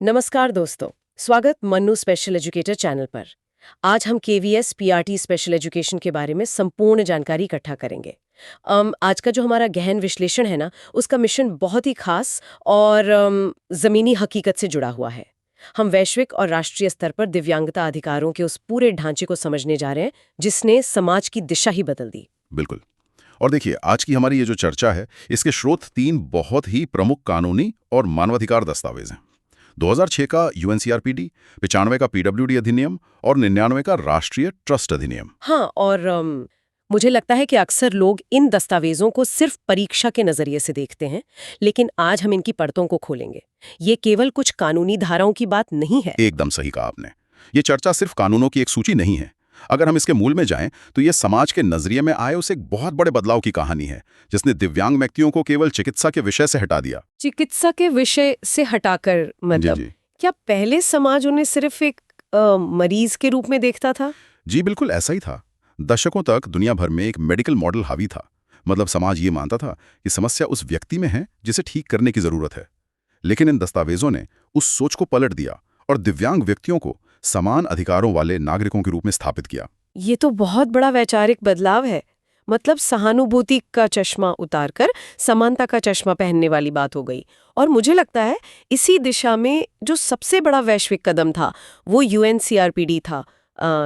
नमस्कार दोस्तों, स्वागत मन्नू स्पेशल एजुकेटर चैनल पर। आज हम केवीएस पीआरटी स्पेशल एजुकेशन के बारे में संपूर्ण जानकारी इकट्ठा करेंगे। आज का जो हमारा गहन विश्लेषण है ना, उसका मिशन बहुत ही खास और ज़मीनी हकीकत से जुड़ा हुआ है। हम वैश्विक और राष्ट्रीय स्तर पर दिव्यांगता अधिकारों के उस पूरे ढांचे को समझने जा रहे हैं जिसने समाज की दिशा ही बदल दी। बिल्कुल। और देखिए, आज की हमारी ये जो चर्चा है, इसके स्रोत 3 बहुत ही प्रमुख कानूनी और मानवाधिकार दस्तावेज हैं। 2006 का यूएनसीआरपीडी, 95 का पीडब्ल्यूडी अधिनियम और 99 का राष्ट्रीय ट्रस्ट अधिनियम। हाँ, और मुझे लगता है कि अक्सर लोग इन दस्तावेजों को सिर्फ परीक्षा के नजरिए से देखते हैं, लेकिन आज हम इनकी परतों को खोलेंगे। ये केवल कुछ कानूनी धाराओं की बात नहीं है। एकदम सही कहा आपने। ये चर्चा सिर्फ कानूनों की एक सूची नहीं है। अगर हम इसके मूल में जाएं, तो ये समाज के नजरिए में आए उस एक बहुत बड़े बदलाव की कहानी है, जिसने दिव्यांग व्यक्तियों को केवल चिकित्सा के विषय से हटा दिया। चिकित्सा के विषय से हटाकर मतलब जी। क्या पहले समाज उन्हें सिर्फ एक मरीज के रूप में देखता था? जी बिल्कुल ऐसा ही था। दशकों तक दुनिया भर में एक मेडिकल मॉडल हावी था। मतलब समाज ये मानता था कि समस्या उस व्यक्ति में है जिसे ठीक करने की जरूरत है। लेकिन इन दस्तावेजों ने उस सोच को पलट दिया और दिव्यांग व्यक्तियों को समान अधिकारों वाले नागरिकों के रूप में स्थापित किया। ये तो बहुत बड़ा वैचारिक बदलाव है। मतलब सहानुभूति का चश्मा उतारकर समानता का चश्मा पहनने वाली बात हो गई। और मुझे लगता है इसी दिशा में जो सबसे बड़ा वैश्विक कदम था वो यूएनसीआरपीडी था,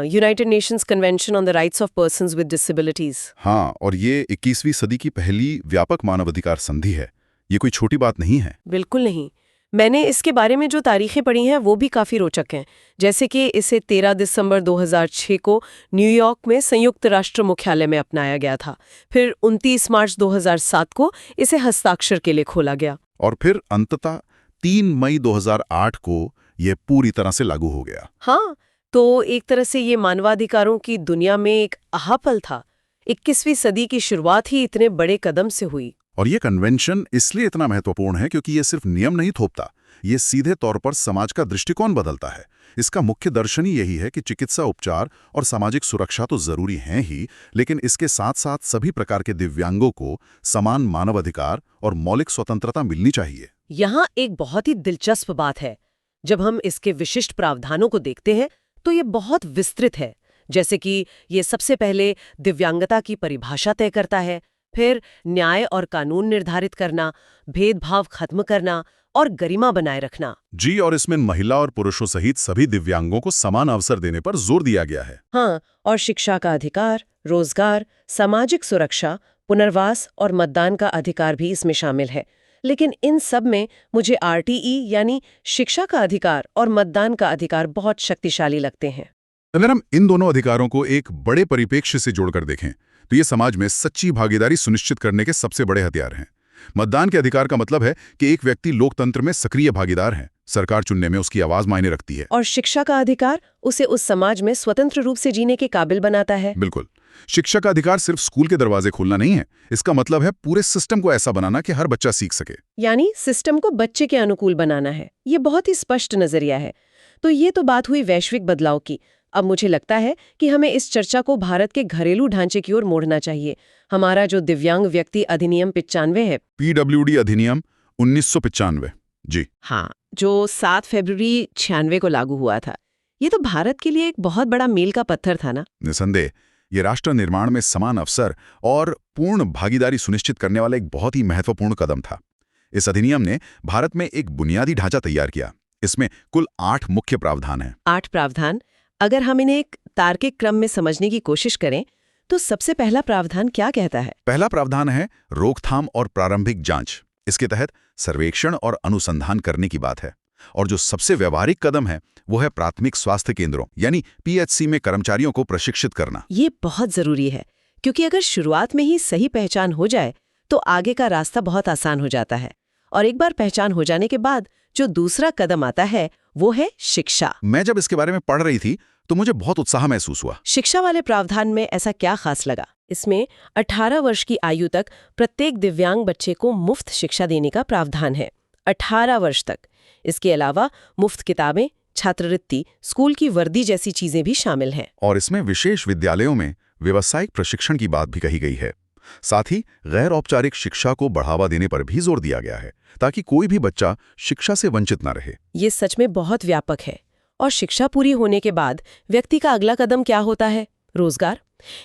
United Nations convention on the rights of persons with disabilities. हाँ, और ये 21वीं सदी की पहली व्यापक मानवाधिकार संधि है। ये कोई छोटी बात नहीं है। बिल्कुल नहीं। मैंने इसके बारे में जो तारीखें पढ़ी हैं वो भी काफ़ी रोचक हैं। जैसे कि इसे 13 दिसंबर 2006 को न्यूयॉर्क में संयुक्त राष्ट्र मुख्यालय में अपनाया गया था। फिर 29 मार्च 2007 को इसे हस्ताक्षर के लिए खोला गया। और फिर अंततः 3 मई 2008 को ये पूरी तरह से लागू हो गया। हाँ, तो एक तरह से ये मानवाधिकारों की दुनिया में एक अहापल था। 21वीं सदी की शुरुआत ही इतने बड़े कदम से हुई। और ये कन्वेंशन इसलिए इतना महत्वपूर्ण है क्योंकि ये सिर्फ नियम नहीं थोपता, ये सीधे तौर पर समाज का दृष्टिकोण बदलता है। इसका मुख्य दर्शन ही यही है कि चिकित्सा उपचार और सामाजिक सुरक्षा तो जरूरी हैं ही, लेकिन इसके साथ साथ सभी प्रकार के दिव्यांगों को समान मानवाधिकार और मौलिक स्वतंत्रता मिलनी चाहिए। यहाँ एक बहुत ही दिलचस्प बात है। जब हम इसके विशिष्ट प्रावधानों को देखते हैं तो ये बहुत विस्तृत है। जैसे कि ये सबसे पहले दिव्यांगता की परिभाषा तय करता है, फिर न्याय और कानून निर्धारित करना, भेदभाव खत्म करना और गरिमा बनाए रखना। जी, और इसमें महिला और पुरुषों सहित सभी दिव्यांगों को समान अवसर देने पर जोर दिया गया है। हाँ, और शिक्षा का अधिकार, रोजगार, सामाजिक सुरक्षा, पुनर्वास और मतदान का अधिकार भी इसमें शामिल है। लेकिन इन सब में मुझे आरटीई यानी शिक्षा का अधिकार और मतदान का अधिकार बहुत शक्तिशाली लगते हैं। अगर हम इन दोनों अधिकारों को एक बड़े परिप्रेक्ष्य से जोड़कर देखें, तो ये समाज में सच्ची भागीदारी सुनिश्चित करने के सबसे बड़े हथियार हैं। मतदान के अधिकार का मतलब है कि एक व्यक्ति लोकतंत्र में सक्रिय भागीदार है, सरकार चुनने में उसकी आवाज मायने रखती है। और शिक्षा का अधिकार उसे उस समाज में स्वतंत्र रूप से जीने के काबिल बनाता है। बिल्कुल। शिक्षा का अधिकार सिर्फ स्कूल के दरवाजे खोलना नहीं है, इसका मतलब है पूरे सिस्टम को ऐसा बनाना कि हर बच्चा सीख सके। यानी सिस्टम को बच्चे के अनुकूल बनाना है। ये बहुत ही स्पष्ट नजरिया है। तो ये तो बात हुई वैश्विक बदलाव की। अब मुझे लगता है कि हमें इस चर्चा को भारत के घरेलू ढांचे की ओर मोड़ना चाहिए। हमारा जो दिव्यांग व्यक्ति अधिनियम 95 है, पीडब्ल्यूडी अधिनियम 1995। जी हाँ, जो 7 फरवरी 96 को लागू हुआ था, ये तो भारत के लिए एक बहुत बड़ा मील का पत्थर था ना। निसंदेह ये राष्ट्र निर्माण में समान अवसर और पूर्ण भागीदारी सुनिश्चित करने वाला एक बहुत ही महत्वपूर्ण कदम था। इस अधिनियम ने भारत में एक बुनियादी ढांचा तैयार किया। इसमें कुल 8 मुख्य प्रावधान हैं। 8 प्रावधान। अगर हम इन्हें एक तार्किक क्रम में समझने की कोशिश करें तो सबसे पहला प्रावधान क्या कहता है? पहला प्रावधान है रोकथाम और प्रारंभिक जांच। इसके तहत सर्वेक्षण और अनुसंधान करने की बात है। और जो सबसे व्यवहारिक कदम है वो है प्राथमिक स्वास्थ्य केंद्रों यानी पीएचसी में कर्मचारियों को प्रशिक्षित करना। ये बहुत जरूरी है, क्योंकि अगर शुरुआत में ही सही पहचान हो जाए तो आगे का रास्ता बहुत आसान हो जाता है। और एक बार पहचान हो जाने के बाद जो दूसरा कदम आता है वो है शिक्षा। मैं जब इसके बारे में पढ़ रही थी तो मुझे बहुत उत्साह महसूस हुआ। शिक्षा वाले प्रावधान में ऐसा क्या खास लगा? इसमें 18 वर्ष की आयु तक प्रत्येक दिव्यांग बच्चे को मुफ्त शिक्षा देने का प्रावधान है। 18 वर्ष तक। इसके अलावा मुफ्त किताबें, छात्रवृत्ति, स्कूल की वर्दी जैसी चीजें भी शामिल हैं। और इसमें विशेष विद्यालयों में व्यावसायिक प्रशिक्षण की बात भी कही गई है। साथ ही गैर औपचारिक शिक्षा को बढ़ावा देने पर भी जोर दिया गया है, ताकि कोई भी बच्चा शिक्षा से वंचित न रहे। ये सच में बहुत व्यापक है। और शिक्षा पूरी होने के बाद व्यक्ति का अगला कदम क्या होता है? रोजगार।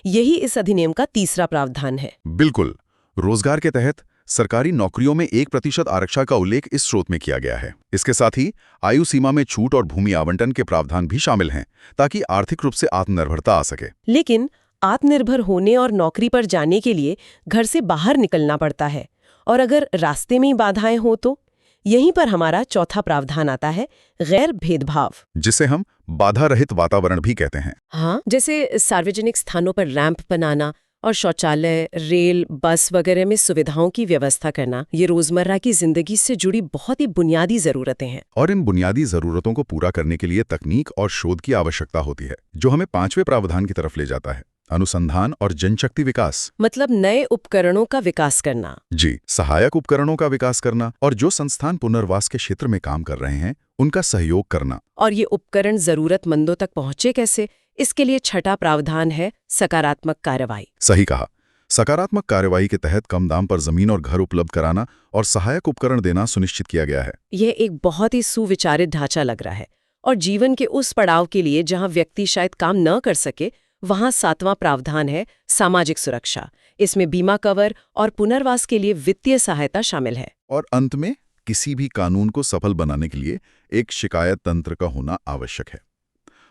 यही इस अधिनियम का तीसरा प्रावधान है। बिल्कुल। रोजगार के तहत सरकारी नौकरियों में 1% आरक्षण का उल्लेख इस स्रोत में किया गया है। इसके साथ ही आयु सीमा में छूट और भूमि आवंटन के प्रावधान भी शामिल हैं, ताकि आर्थिक रूप से आत्मनिर्भरता आ सके। लेकिन आत्मनिर्भर होने और नौकरी पर जाने के लिए घर से बाहर निकलना पड़ता है, और अगर रास्ते में ही बाधाएं हो तो यहीं पर हमारा चौथा प्रावधान आता है, गैर भेदभाव, जिसे हम बाधा रहित वातावरण भी कहते हैं। हाँ, जैसे सार्वजनिक स्थानों पर रैंप बनाना और शौचालय, रेल, बस वगैरह में सुविधाओं की व्यवस्था करना, ये रोजमर्रा की जिंदगी से जुड़ी बहुत ही बुनियादी जरूरतें हैं। और इन बुनियादी जरूरतों को पूरा करने के लिए तकनीक और शोध की आवश्यकता होती है, जो हमें 5वें प्रावधान की तरफ ले जाता है, अनुसंधान और जनशक्ति विकास। मतलब नए उपकरणों का विकास करना। जी, सहायक उपकरणों का विकास करना और जो संस्थान पुनर्वास के क्षेत्र में काम कर रहे हैं उनका सहयोग करना। और ये उपकरण जरूरतमंदों तक पहुंचे कैसे, इसके लिए छठा प्रावधान है सकारात्मक कार्रवाई। सही कहा। सकारात्मक कार्रवाई के तहत कम दाम पर जमीन और घर उपलब्ध कराना और सहायक उपकरण देना सुनिश्चित किया गया है। यह एक बहुत ही सुविचारित ढांचा लग रहा है। और जीवन के उस पड़ाव के लिए जहां व्यक्ति शायद काम न कर सके, वहां 7वां प्रावधान है सामाजिक सुरक्षा। इसमें बीमा कवर और पुनर्वास के लिए वित्तीय सहायता शामिल है। और अंत में किसी भी कानून को सफल बनाने के लिए एक शिकायत तंत्र का होना आवश्यक है।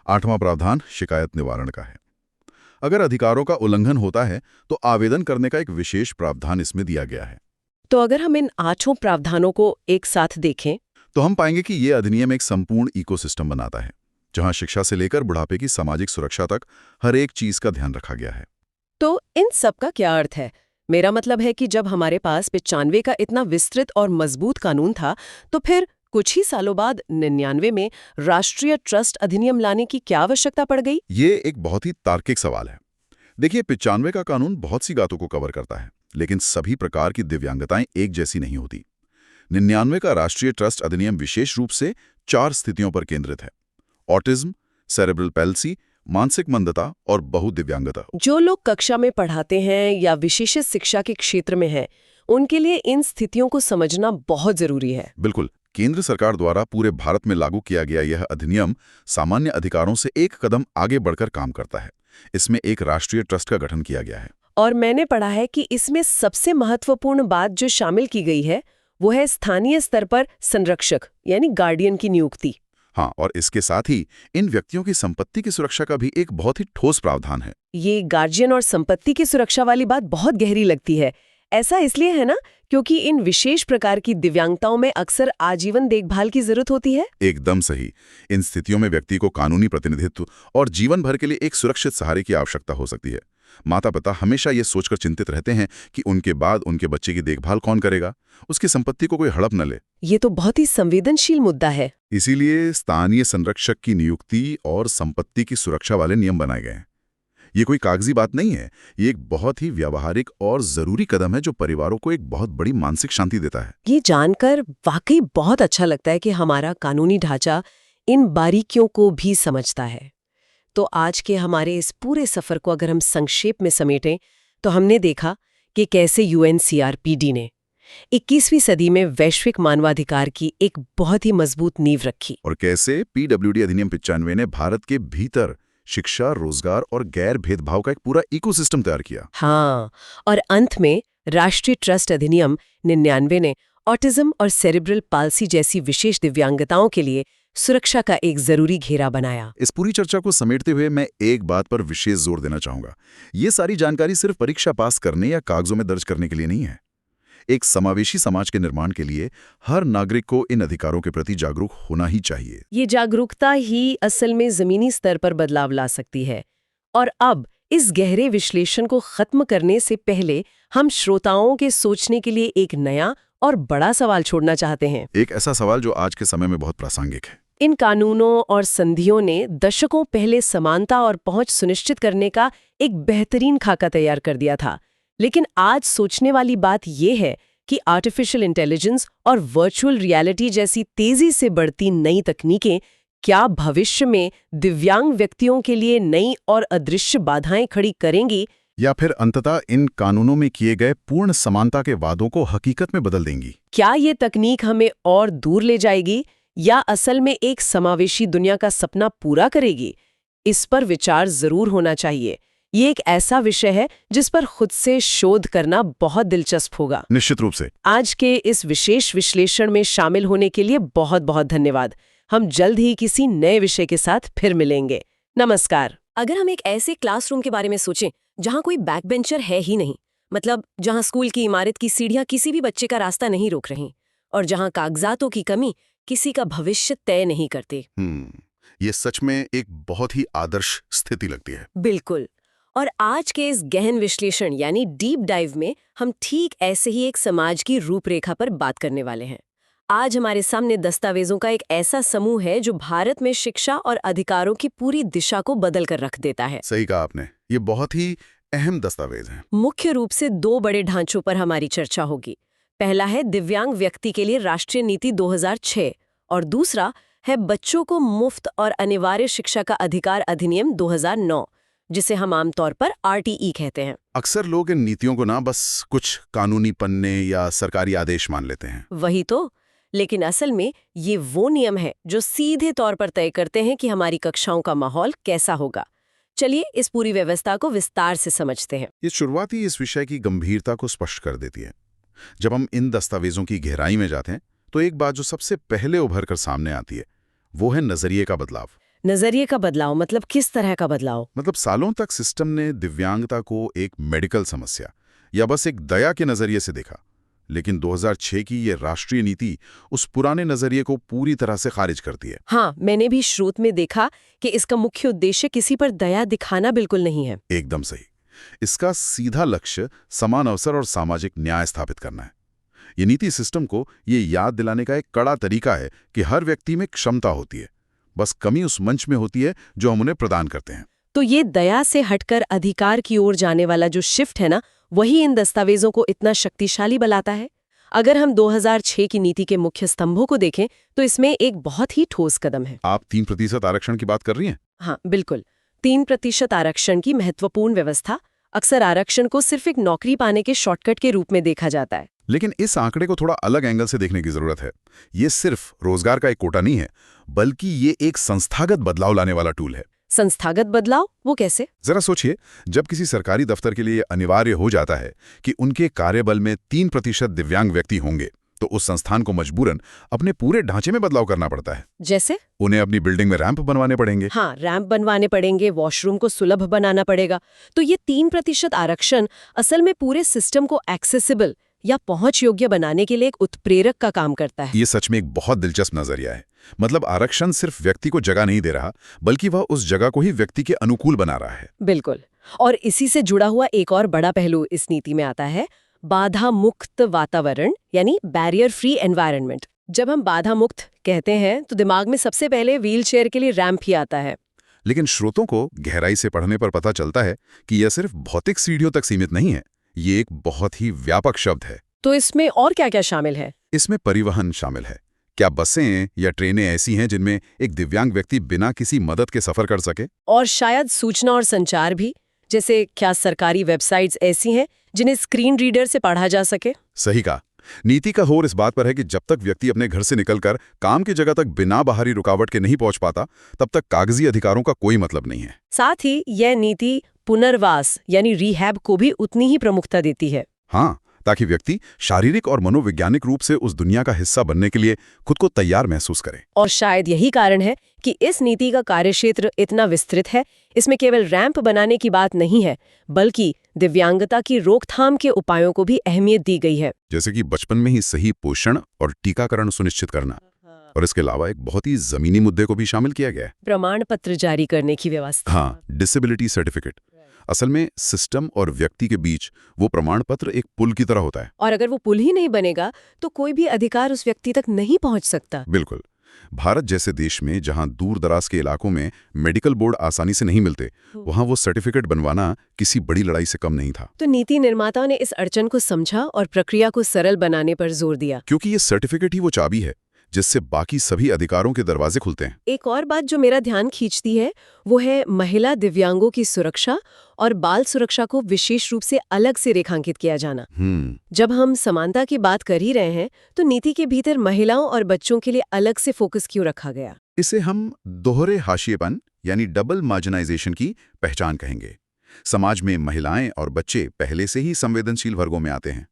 8वां प्रावधान शिकायत निवारण का है। अगर अधिकारों का उल्लंघन होता है तो आवेदन करने का एक विशेष प्रावधान इसमें दिया गया है। तो अगर हम इन 8 प्रावधानों को एक साथ देखें तो हम पाएंगे कि ये अधिनियम एक संपूर्ण इकोसिस्टम बनाता है, जहां शिक्षा से लेकर बुढ़ापे की सामाजिक सुरक्षा तक हर एक चीज का ध्यान रखा गया है। तो इन सब का क्या अर्थ है? मेरा मतलब है कि जब हमारे पास 95 का इतना विस्तृत और मजबूत कानून था, तो फिर कुछ ही सालों बाद 99 में राष्ट्रीय ट्रस्ट अधिनियम लाने की क्या आवश्यकता पड़ गई? ये एक बहुत ही तार्किक सवाल है। देखिए, 95 का कानून बहुत सी बातों को कवर करता है, लेकिन सभी प्रकार की दिव्यांगताएं एक जैसी नहीं होती। 99 का राष्ट्रीय ट्रस्ट अधिनियम विशेष रूप से 4 स्थितियों पर केंद्रित है: ऑटिज्म, सेरेब्रल पैल्सी, मानसिक मंदता और बहुदिव्यांगता। जो लोग कक्षा में पढ़ाते हैं या विशेष शिक्षा के क्षेत्र में हैं, उनके लिए इन स्थितियों को समझना बहुत जरूरी है। बिल्कुल। केंद्र सरकार द्वारा पूरे भारत में लागू किया गया यह अधिनियम सामान्य अधिकारों से एक कदम आगे बढ़कर काम करता है। इसमें एक राष्ट्रीय ट्रस्ट का गठन किया गया है। और मैंने पढ़ा है कि इसमें सबसे महत्वपूर्ण बात जो शामिल की गई है, वो है स्थानीय स्तर पर संरक्षक यानी गार्डियन की नियुक्ति। हाँ, और इसके साथ ही इन व्यक्तियों की संपत्ति की सुरक्षा का भी एक बहुत ही ठोस प्रावधान है। ये गार्जियन और संपत्ति की सुरक्षा वाली बात बहुत गहरी लगती है। ऐसा इसलिए है ना, क्योंकि इन विशेष प्रकार की दिव्यांगताओं में अक्सर आजीवन देखभाल की जरूरत होती है। एकदम सही। इन स्थितियों में व्यक्ति को कानूनी प्रतिनिधित्व और जीवन भर के लिए एक सुरक्षित सहारे की आवश्यकता हो सकती है। माता पिता हमेशा ये सोचकर चिंतित रहते हैं कि उनके बाद उनके बच्चे की देखभाल कौन करेगा, उसकी संपत्ति को कोई हड़प न ले। ये तो बहुत ही संवेदनशील मुद्दा है। इसीलिए स्थानीय संरक्षक की नियुक्ति और संपत्ति की सुरक्षा वाले नियम बनाए गए हैं। ये कोई कागजी बात नहीं है, ये एक बहुत ही व्यावहारिक और जरूरी कदम है जो परिवारों को एक बहुत बड़ी मानसिक शांति देता है। ये जानकर वाकई बहुत अच्छा लगता है कि हमारा कानूनी ढांचा इन बारीकियों को भी समझता है। तो आज के हमारे इस पूरे सफर को अगर हम संक्षेप में समेटें, तो हमने देखा कि कैसे UNCRPD ने 21वीं सदी में वैश्विक मानवाधिकार की एक बहुत ही मजबूत नींव रखी, और कैसे PWD अधिनियम 95 ने भारत के भीतर शिक्षा, रोजगार और गैर भेदभाव का एक पूरा इकोसिस्टम तैयार किया। हाँ, और अंत में राष्ट्रीय ट्रस्ट अधिनियम 99 ने ऑटिज्म और सेरेब्रल पाल्सी जैसी विशेष दिव्यांगताओं के लिए सुरक्षा का एक जरूरी घेरा बनाया। इस पूरी चर्चा को समेटते हुए मैं एक बात पर विशेष जोर देना चाहूंगा। ये सारी जानकारी सिर्फ परीक्षा पास करने या कागजों में दर्ज करने के लिए नहीं है। एक समावेशी समाज के निर्माण के लिए हर नागरिक को इन अधिकारों के प्रति जागरूक होना ही चाहिए। ये जागरूकता ही असल में जमीनी स्तर पर बदलाव ला सकती है। और अब इस गहरे विश्लेषण को खत्म करने से पहले हम श्रोताओं के सोचने के लिए एक नया और बड़ा सवाल छोड़ना चाहते हैं। एक ऐसा सवाल जो आज के समय में बहुत प्रासंगिक है। इन कानूनों और संधियों ने दशकों पहले समानता और पहुंच सुनिश्चित करने का एक बेहतरीन खाका तैयार कर दिया था, लेकिन आज सोचने वाली बात यह है कि आर्टिफिशियल इंटेलिजेंस और वर्चुअल रियलिटी जैसी तेजी से बढ़ती नई तकनीकें क्या भविष्य में दिव्यांग व्यक्तियों के लिए नई और अदृश्य बाधाएं खड़ी करेंगी, या फिर अंततः इन कानूनों में किए गए पूर्ण समानता के वादों को हकीकत में बदल देंगी? क्या ये तकनीक हमें और दूर ले जाएगी या असल में एक समावेशी दुनिया का सपना पूरा करेगी? इस पर विचार जरूर होना चाहिए। ये एक ऐसा विषय है जिस पर खुद से शोध करना बहुत दिलचस्प होगा। निश्चित रूप से। आज के इस विशेष विश्लेषण में शामिल होने के लिए बहुत बहुत धन्यवाद। हम जल्द ही किसी नए विषय के साथ फिर मिलेंगे। नमस्कार। अगर हम एक ऐसे क्लासरूम के बारे में सोचें जहां कोई बैक बेंचर है ही नहीं, मतलब जहां स्कूल की इमारत की सीढ़ियां किसी भी बच्चे का रास्ता नहीं रोक रही और जहां कागजातों की कमी किसी का भविष्य तय नहीं करती। ये सच में एक बहुत ही आदर्श स्थिति लगती है। बिल्कुल। और आज के इस गहन विश्लेषण यानी डीप डाइव में हम ठीक ऐसे ही एक समाज की रूपरेखा पर बात करने वाले हैं। आज हमारे सामने दस्तावेजों का एक ऐसा समूह है जो भारत में शिक्षा और अधिकारों की पूरी दिशा को बदल कर रख देता है। सही कहा आपने, ये बहुत ही अहम दस्तावेज हैं। मुख्य रूप से दो बड़े ढांचों पर हमारी चर्चा होगी। पहला है दिव्यांग व्यक्ति के लिए राष्ट्रीय नीति 2006 और दूसरा है बच्चों को मुफ्त और अनिवार्य शिक्षा का अधिकार अधिनियम 2009, जिसे हम आमतौर पर RTE कहते हैं। अक्सर लोग इन नीतियों को ना बस कुछ कानूनी पन्ने या सरकारी आदेश मान लेते हैं। वही तो, लेकिन असल में ये वो नियम है जो सीधे तौर पर तय करते हैं कि हमारी कक्षाओं का माहौल कैसा होगा। चलिए इस पूरी व्यवस्था को विस्तार से समझते हैं। ये शुरुआत ही इस विषय की गंभीरता को स्पष्ट कर देती है। जब हम इन दस्तावेजों की गहराई में जाते हैं तो एक बात जो सबसे पहले उभर कर सामने आती है वो है नजरिए का बदलाव। नजरिए का बदलाव मतलब किस तरह का बदलाव? मतलब सालों तक सिस्टम ने दिव्यांगता को एक मेडिकल समस्या या बस एक दया के नजरिए से देखा, लेकिन 2006 की ये राष्ट्रीय नीति उस पुराने नजरिए को पूरी तरह से खारिज करती है। हाँ, मैंने भी स्रोत में देखा कि इसका मुख्य उद्देश्य किसी पर दया दिखाना बिल्कुल नहीं है। एकदम सही। इसका सीधा लक्ष्य समान अवसर और सामाजिक न्याय स्थापित करना है। ये नीति सिस्टम को ये याद दिलाने का एक कड़ा तरीका है कि हर व्यक्ति में क्षमता होती है, बस कमी उस मंच में होती है जो हम उन्हें प्रदान करते हैं। तो ये दया से हटकर अधिकार की ओर जाने वाला जो शिफ्ट है ना, वही इन दस्तावेजों को इतना शक्तिशाली बनाता है। अगर हम 2006 की नीति के मुख्य स्तंभों को देखें तो इसमें एक बहुत ही ठोस कदम है। आप 3% आरक्षण की बात कर रही हैं? हाँ बिल्कुल, 3% आरक्षण की महत्वपूर्ण व्यवस्था। अक्सर आरक्षण को सिर्फ एक नौकरी पाने के शॉर्टकट के रूप में देखा जाता है, लेकिन इस आंकड़े को थोड़ा अलग एंगल से देखने की जरूरत है। ये सिर्फ रोजगार का एक कोटा नहीं है, बल्कि ये एक संस्थागत बदलाव लाने वाला टूल है। संस्थागत बदलाव? वो कैसे? जरा सोचिए, जब किसी सरकारी दफ्तर के लिए अनिवार्य हो जाता है कि उनके कार्यबल में 3% दिव्यांग व्यक्ति होंगे, तो उस संस्थान को मजबूरन अपने पूरे ढांचे में बदलाव करना पड़ता है। जैसे? उन्हें अपनी बिल्डिंग में रैंप बनवाने पड़ेंगे। हाँ, रैंप बनवाने पड़ेंगे, वॉशरूम को सुलभ बनाना पड़ेगा। तो ये 3% आरक्षण असल में पूरे सिस्टम को एक्सेसिबल या पहुंच योग्य बनाने के लिए एक उत्प्रेरक का काम करता है। ये सच में एक बहुत दिलचस्प नजरिया है। मतलब आरक्षण सिर्फ व्यक्ति को जगह नहीं दे रहा, बल्कि वह उस जगह को ही व्यक्ति के अनुकूल बना रहा है। बिल्कुल। और इसी से जुड़ा हुआ एक और बड़ा पहलू इस नीति में आता है, बाधा मुक्त वातावरण यानी बैरियर फ्री एनवायरनमेंट। जब हम बाधा मुक्त कहते हैं तो दिमाग में सबसे पहले व्हीलचेयर के लिए रैंप ही आता है। लेकिन स्रोतों को गहराई से पढ़ने पर पता चलता है कि यह सिर्फ भौतिक सीढ़ियों तक सीमित नहीं है। ये एक बहुत ही व्यापक शब्द है। तो इसमें और क्या-क्या शामिल है? इसमें परिवहन शामिल है। क्या बसें या ट्रेनें ऐसी हैं जिनमें एक दिव्यांग व्यक्ति बिना किसी मदद के सफर कर सके? और शायद सूचना और संचार भी, जैसे क्या सरकारी वेबसाइट्स ऐसी हैं जिन्हें स्क्रीन रीडर से पढ़ा जा सके? सही कहा। नीति का होर इस बात पर है कि जब तक व्यक्ति अपने घर से निकलकर काम की जगह तक बिना बाहरी रुकावट के नहीं पहुंच पाता, तब तक कागजी अधिकारों का कोई मतलब नहीं है। साथ ही यह नीति पुनर्वास यानी रिहैब को भी उतनी ही प्रमुखता देती है। हाँ, ताकि व्यक्ति शारीरिक और मनोवैज्ञानिक रूप से उस दुनिया का हिस्सा बनने के लिए खुद को तैयार महसूस करे। और शायद यही कारण है कि इस नीति का कार्यक्षेत्र इतना विस्तृत है। इसमें केवल रैंप बनाने की बात नहीं है, बल्कि दिव्यांगता की रोकथाम के उपायों को भी अहमियत दी गई है। जैसे कि बचपन में ही सही पोषण और टीकाकरण सुनिश्चित करना। और इसके अलावा एक बहुत ही जमीनी मुद्दे को भी शामिल किया गया है, प्रमाण पत्र जारी करने की व्यवस्था। हाँ, डिसेबिलिटी सर्टिफिकेट। असल में सिस्टम और व्यक्ति के बीच वो प्रमाण पत्र एक पुल की तरह होता है। और अगर वो पुल ही नहीं बनेगा तो कोई भी अधिकार उस व्यक्ति तक नहीं पहुंच सकता। बिल्कुल। भारत जैसे देश में जहां दूर दराज के इलाकों में मेडिकल बोर्ड आसानी से नहीं मिलते, वहां वो सर्टिफिकेट बनवाना किसी बड़ी लड़ाई से कम नहीं था। तो नीति निर्माताओं ने इस अड़चन को समझा और प्रक्रिया को सरल बनाने पर जोर दिया, क्योंकि ये सर्टिफिकेट ही वो चाबी है जिससे बाकी सभी अधिकारों के दरवाजे खुलते हैं। एक और बात जो मेरा ध्यान खींचती है वो है महिला दिव्यांगों की सुरक्षा और बाल सुरक्षा को विशेष रूप से अलग से रेखांकित किया जाना। जब हम समानता की बात कर ही रहे हैं तो नीति के भीतर महिलाओं और बच्चों के लिए अलग से फोकस क्यों रखा गया? इसे हम दोहरे हाशिएपन यानी डबल मार्जिनाइजेशन की पहचान कहेंगे। समाज में महिलाएं और बच्चे पहले से ही संवेदनशील वर्गों में आते हैं,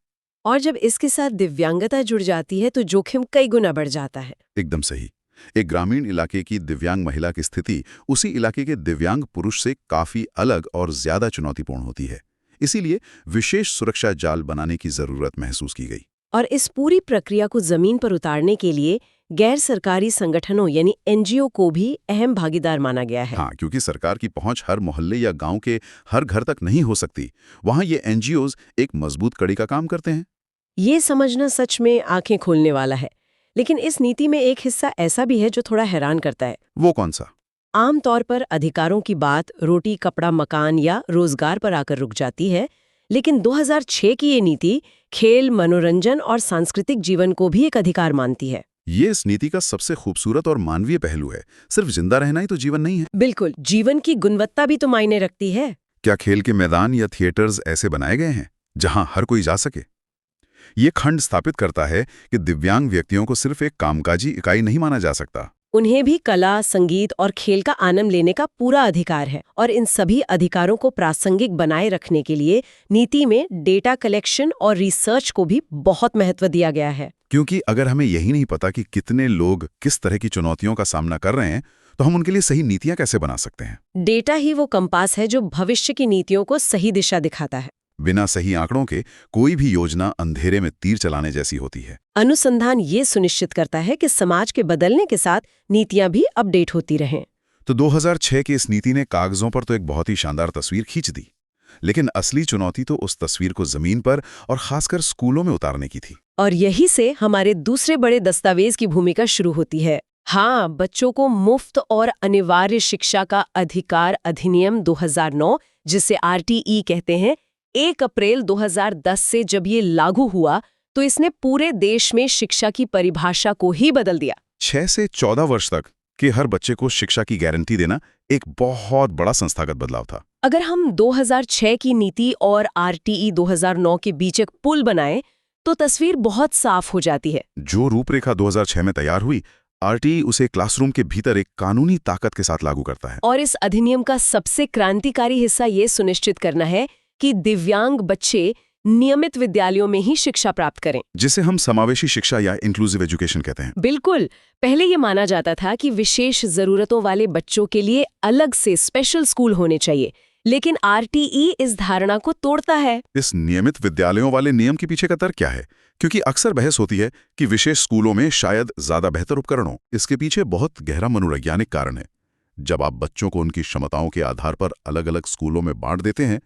और जब इसके साथ दिव्यांगता जुड़ जाती है तो जोखिम कई गुना बढ़ जाता है। एकदम सही। एक ग्रामीण इलाके की दिव्यांग महिला की स्थिति उसी इलाके के दिव्यांग पुरुष से काफी अलग और ज्यादा चुनौतीपूर्ण होती है। इसीलिए विशेष सुरक्षा जाल बनाने की जरूरत महसूस की गई। और इस पूरी प्रक्रिया को जमीन पर उतारने के लिए गैर सरकारी संगठनों यानी एनजीओ को भी अहम भागीदार माना गया है। हाँ, क्योंकि सरकार की पहुंच हर मोहल्ले या गांव के हर घर तक नहीं हो सकती। वहां ये एनजीओज एक मजबूत कड़ी का काम करते हैं। ये समझना सच में आंखें खोलने वाला है। लेकिन इस नीति में एक हिस्सा ऐसा भी है जो थोड़ा हैरान करता है। वो कौन सा? आमतौर पर अधिकारों की बात रोटी, कपड़ा, मकान या रोजगार पर आकर रुक जाती है, लेकिन 2006 की ये नीति खेल, मनोरंजन और सांस्कृतिक जीवन को भी एक अधिकार मानती है। ये इस नीति का सबसे खूबसूरत और मानवीय पहलू है। सिर्फ जिंदा रहना ही तो जीवन नहीं है। बिल्कुल, जीवन की गुणवत्ता भी तो मायने रखती है। क्या खेल के मैदान या थिएटर्स ऐसे बनाए गए हैं जहां हर कोई जा सके? ये खंड स्थापित करता है कि दिव्यांग व्यक्तियों को सिर्फ एक कामकाजी इकाई नहीं माना जा सकता। उन्हें भी कला, संगीत और खेल का आनंद लेने का पूरा अधिकार है। और इन सभी अधिकारों को प्रासंगिक बनाए रखने के लिए नीति में डेटा कलेक्शन और रिसर्च को भी बहुत महत्व दिया गया है। क्योंकि अगर हमें यही नहीं पता कि कितने लोग किस तरह की चुनौतियों का सामना कर रहे हैं, तो हम उनके लिए सही नीतियां कैसे बना सकते हैं? डेटा ही वो कंपास है जो भविष्य की नीतियों को सही दिशा दिखाता है। बिना सही आंकड़ों के कोई भी योजना अंधेरे में तीर चलाने जैसी होती है। अनुसंधान ये सुनिश्चित करता है कि समाज के बदलने के साथ नीतियां भी अपडेट होती रहें। तो 2006 की इस नीति ने कागजों पर तो एक बहुत ही शानदार तस्वीर खींच दी, लेकिन असली चुनौती तो उस तस्वीर को जमीन पर और खासकर स्कूलों में उतारने की थी। और यही से हमारे दूसरे बड़े दस्तावेज की भूमिका शुरू होती है। हाँ, बच्चों को मुफ्त और अनिवार्य शिक्षा का अधिकार अधिनियम 2009, जिसे आरटीई कहते हैं, 1 अप्रैल 2010 से जब ये लागू हुआ तो इसने पूरे देश में शिक्षा की परिभाषा को ही बदल दिया। 6 से 14 वर्ष तक के हर बच्चे को शिक्षा की गारंटी देना एक बहुत बड़ा संस्थागत बदलाव था। अगर हम 2006 की नीति और आरटीई 2009 के बीच एक पुल बनाएं तो तस्वीर बहुत साफ हो जाती है। जो रूपरेखा 2006 में तैयार हुई, आरटीई उसे क्लासरूम के भीतर एक कानूनी ताकत के साथ लागू करता है। और इस अधिनियम का सबसे क्रांतिकारी हिस्सा ये सुनिश्चित करना है कि दिव्यांग बच्चे नियमित विद्यालयों में ही शिक्षा प्राप्त करें, जिसे हम समावेशी शिक्षा या इंक्लूसिव एजुकेशन कहते हैं। बिल्कुल। पहले ये माना जाता था कि विशेष जरूरतों वाले बच्चों के लिए अलग से स्पेशल स्कूल होने चाहिए, लेकिन आरटीई इस धारणा को तोड़ता है। इस नियमित विद्यालयों वाले नियम के पीछे का तर्क क्या है? क्योंकि अक्सर बहस होती है कि विशेष स्कूलों में शायद ज्यादा बेहतर उपकरण हो। इसके पीछे बहुत गहरा मनोवैज्ञानिक कारण है। जब आप बच्चों को उनकी क्षमताओं के आधार पर अलग अलग स्कूलों में बांट देते हैं,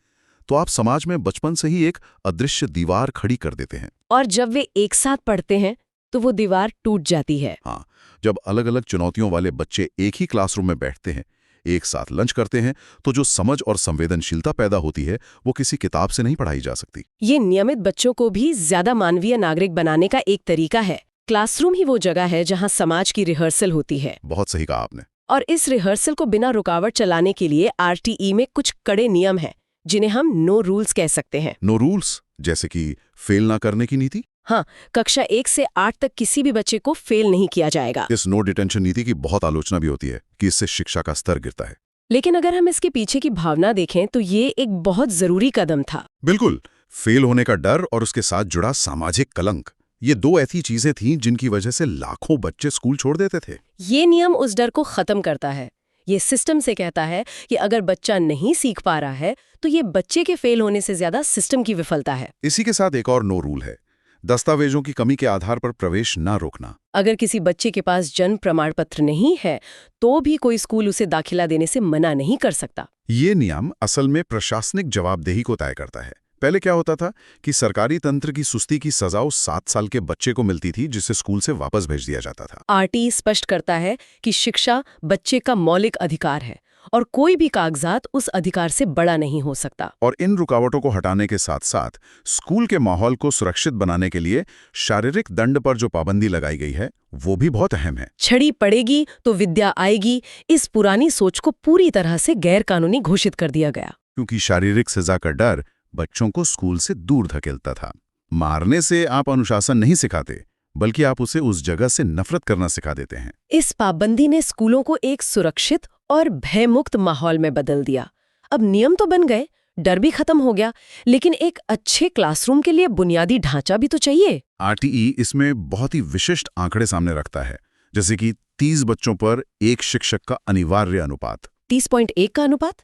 तो आप समाज में बचपन से ही एक अदृश्य दीवार खड़ी कर देते हैं। और जब वे एक साथ पढ़ते हैं तो वो दीवार टूट जाती है। हाँ, जब अलग अलग चुनौतियों वाले बच्चे एक ही क्लासरूम में बैठते हैं, एक साथ लंच करते हैं, तो जो समझ और संवेदनशीलता पैदा होती है वो किसी किताब से नहीं पढ़ाई जा सकती। ये नियमित बच्चों को भी ज्यादा मानवीय नागरिक बनाने का एक तरीका है। क्लासरूम ही वो जगह है जहां समाज की रिहर्सल होती है। बहुत सही कहा आपने। और इस रिहर्सल को बिना रुकावट चलाने के लिए आरटीई में कुछ कड़े नियम हैं, जिन्हें हम नो रूल्स कह सकते हैं। नो रूल्स, जैसे कि फेल ना करने की नीति? हाँ, कक्षा 1 से 8 तक किसी भी बच्चे को फेल नहीं किया जाएगा। इस नो डिटेंशन नीति की बहुत आलोचना भी होती है कि इससे शिक्षा का स्तर गिरता है। लेकिन अगर हम इसके पीछे की भावना देखें तो ये एक बहुत जरूरी कदम था। बिल्कुल। फेल होने का डर और उसके साथ जुड़ा सामाजिक कलंक, ये दो ऐसी चीजें थीं जिनकी वजह से लाखों बच्चे स्कूल छोड़ देते थे। ये नियम उस डर को खत्म करता है। ये सिस्टम से कहता है कि अगर बच्चा नहीं सीख पा रहा है तो ये बच्चे के फेल होने से ज्यादा सिस्टम की विफलता है। इसी के साथ एक और नो रूल है, दस्तावेजों की कमी के आधार पर प्रवेश ना रोकना। अगर किसी बच्चे के पास जन्म प्रमाण पत्र नहीं है तो भी कोई स्कूल उसे दाखिला देने से मना नहीं कर सकता। ये नियम असल में प्रशासनिक जवाबदेही को तय करता है। पहले क्या होता था कि सरकारी तंत्र की सुस्ती की सजा उस 7 साल के बच्चे को मिलती थी जिसे स्कूल से वापस भेज दिया जाता था। आरटीई स्पष्ट करता है कि शिक्षा बच्चे का मौलिक अधिकार है और कोई भी कागजात उस अधिकार से बड़ा नहीं हो सकता। और इन रुकावटों को हटाने के साथ साथ स्कूल के माहौल को सुरक्षित बनाने के लिए शारीरिक दंड पर जो पाबंदी लगाई गई है वो भी बहुत अहम है। छड़ी पड़ेगी तो विद्या आएगी, इस पुरानी सोच को पूरी तरह से गैर कानूनी घोषित कर दिया गया। क्योंकि शारीरिक सजा का डर बच्चों को स्कूल से दूर धकेलता था। मारने से आप अनुशासन नहीं सिखाते, बल्कि आप उसे उस जगह से नफरत करना सिखा देते हैं। इस पाबंदी ने स्कूलों को एक सुरक्षित और भयमुक्त माहौल में बदल दिया। अब नियम तो बन गए, डर भी खत्म हो गया, लेकिन एक अच्छे क्लासरूम के लिए बुनियादी ढांचा भी तो चाहिए। आरटीई इसमें बहुत ही विशिष्ट आंकड़े सामने रखता है, जैसे कि 30 बच्चों पर एक शिक्षक का अनिवार्य अनुपात। 30.1 का अनुपात?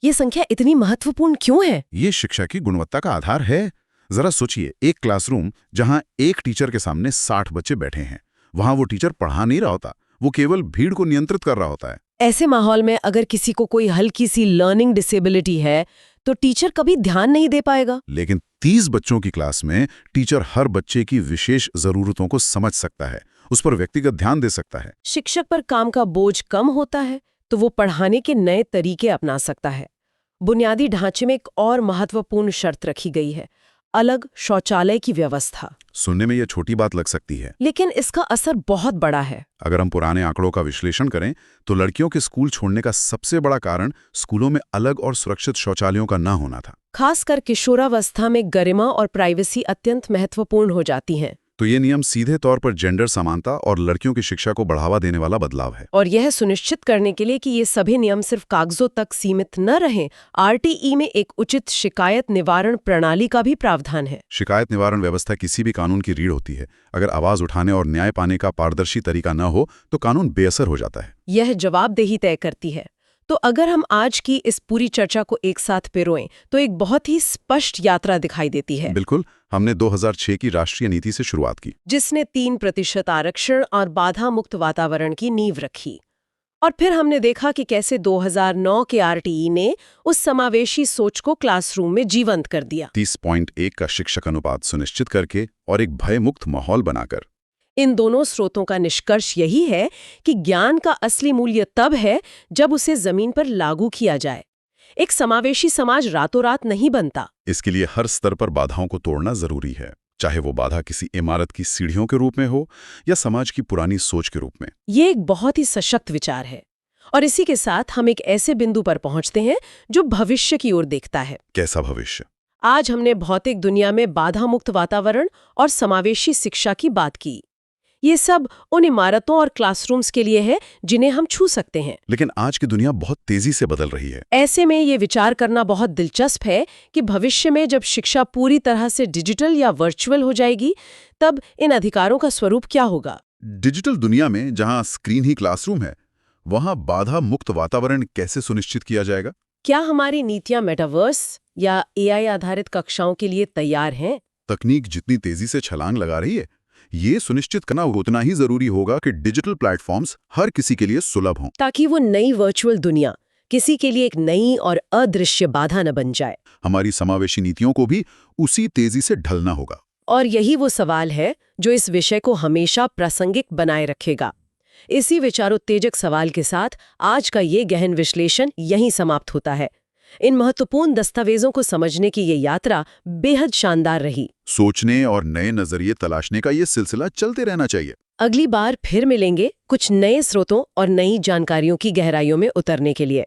ये संख्या इतनी महत्वपूर्ण क्यों है? ये शिक्षा की गुणवत्ता का आधार है। जरा सोचिए, एक क्लासरूम जहां एक टीचर के सामने 60 बच्चे बैठे हैं, वहां वो टीचर पढ़ा नहीं रहा होता, वो केवल भीड़ को नियंत्रित कर रहा होता है। ऐसे माहौल में अगर किसी को कोई हल्की सी लर्निंग डिसेबिलिटी है तो टीचर कभी ध्यान नहीं दे पाएगा। लेकिन 30 बच्चों की क्लास में टीचर हर बच्चे की विशेष जरूरतों को समझ सकता है, उस पर व्यक्तिगत ध्यान दे सकता है। शिक्षक पर काम का बोझ कम होता है तो वो पढ़ाने के नए तरीके अपना सकता है। बुनियादी ढांचे में एक और महत्वपूर्ण शर्त रखी गई है, अलग शौचालय की व्यवस्था। सुनने में यह छोटी बात लग सकती है, लेकिन इसका असर बहुत बड़ा है। अगर हम पुराने आंकड़ों का विश्लेषण करें तो लड़कियों के स्कूल छोड़ने का सबसे बड़ा कारण स्कूलों में अलग और सुरक्षित शौचालयों का न होना था। खासकर किशोरावस्था में गरिमा और प्राइवेसी अत्यंत महत्वपूर्ण हो जाती हैं। तो ये नियम सीधे तौर पर जेंडर समानता और लड़कियों की शिक्षा को बढ़ावा देने वाला बदलाव है। और यह सुनिश्चित करने के लिए कि ये सभी नियम सिर्फ कागजों तक सीमित न रहें, आरटीई में एक उचित शिकायत निवारण प्रणाली का भी प्रावधान है। शिकायत निवारण व्यवस्था किसी भी कानून की रीढ़ होती है। अगर आवाज उठाने और न्याय पाने का पारदर्शी तरीका न हो तो कानून बेअसर हो जाता है। यह जवाबदेही तय करती है। तो अगर हम आज की इस पूरी चर्चा को एक साथ पिरोएं तो एक बहुत ही स्पष्ट यात्रा दिखाई देती है। बिल्कुल, हमने 2006 की राष्ट्रीय नीति से शुरुआत की, जिसने 3% आरक्षण और बाधा मुक्त वातावरण की नींव रखी। और फिर हमने देखा कि कैसे 2009 के आरटीई ने उस समावेशी सोच को क्लासरूम में जीवंत कर दिया। 30.1 का शिक्षक अनुपात सुनिश्चित करके और एक भयमुक्त माहौल बनाकर। इन दोनों स्रोतों का निष्कर्ष यही है कि ज्ञान का असली मूल्य तब है जब उसे जमीन पर लागू किया जाए। एक समावेशी समाज रातों रात नहीं बनता। इसके लिए हर स्तर पर बाधाओं को तोड़ना जरूरी है, चाहे वो बाधा किसी इमारत की सीढ़ियों के रूप में हो या समाज की पुरानी सोच के रूप में। ये एक बहुत ही सशक्त विचार है। और इसी के साथ हम एक ऐसे बिंदु पर पहुंचते हैं जो भविष्य की ओर देखता है। कैसा भविष्य? आज हमने भौतिक दुनिया में बाधा मुक्त वातावरण और समावेशी शिक्षा की बात की। ये सब उन इमारतों और क्लासरूम्स के लिए है जिन्हें हम छू सकते हैं। लेकिन आज की दुनिया बहुत तेजी से बदल रही है। ऐसे में ये विचार करना बहुत दिलचस्प है कि भविष्य में जब शिक्षा पूरी तरह से डिजिटल या वर्चुअल हो जाएगी, तब इन अधिकारों का स्वरूप क्या होगा? डिजिटल दुनिया में जहां स्क्रीन ही क्लासरूम है, वहां बाधा मुक्त वातावरण कैसे सुनिश्चित किया जाएगा? क्या हमारी नीतियां मेटावर्स या एआई आधारित कक्षाओं के लिए तैयार हैं? तकनीक जितनी तेजी से छलांग लगा रही है, ये सुनिश्चित करना उतना ही जरूरी होगा कि डिजिटल प्लेटफॉर्म्स हर किसी के लिए सुलभ हों, ताकि वो नई वर्चुअल दुनिया किसी के लिए एक नई और अदृश्य बाधा न बन जाए। हमारी समावेशी नीतियों को भी उसी तेजी से ढलना होगा। और यही वो सवाल है जो इस विषय को हमेशा प्रासंगिक बनाए रखेगा। इसी विचारोत्तेजक सवाल के साथ आज का ये गहन विश्लेषण यहीं समाप्त होता है। इन महत्वपूर्ण दस्तावेजों को समझने की ये यात्रा बेहद शानदार रही। सोचने और नए नजरिए तलाशने का ये सिलसिला चलते रहना चाहिए। अगली बार फिर मिलेंगे कुछ नए स्रोतों और नई जानकारियों की गहराइयों में उतरने के लिए।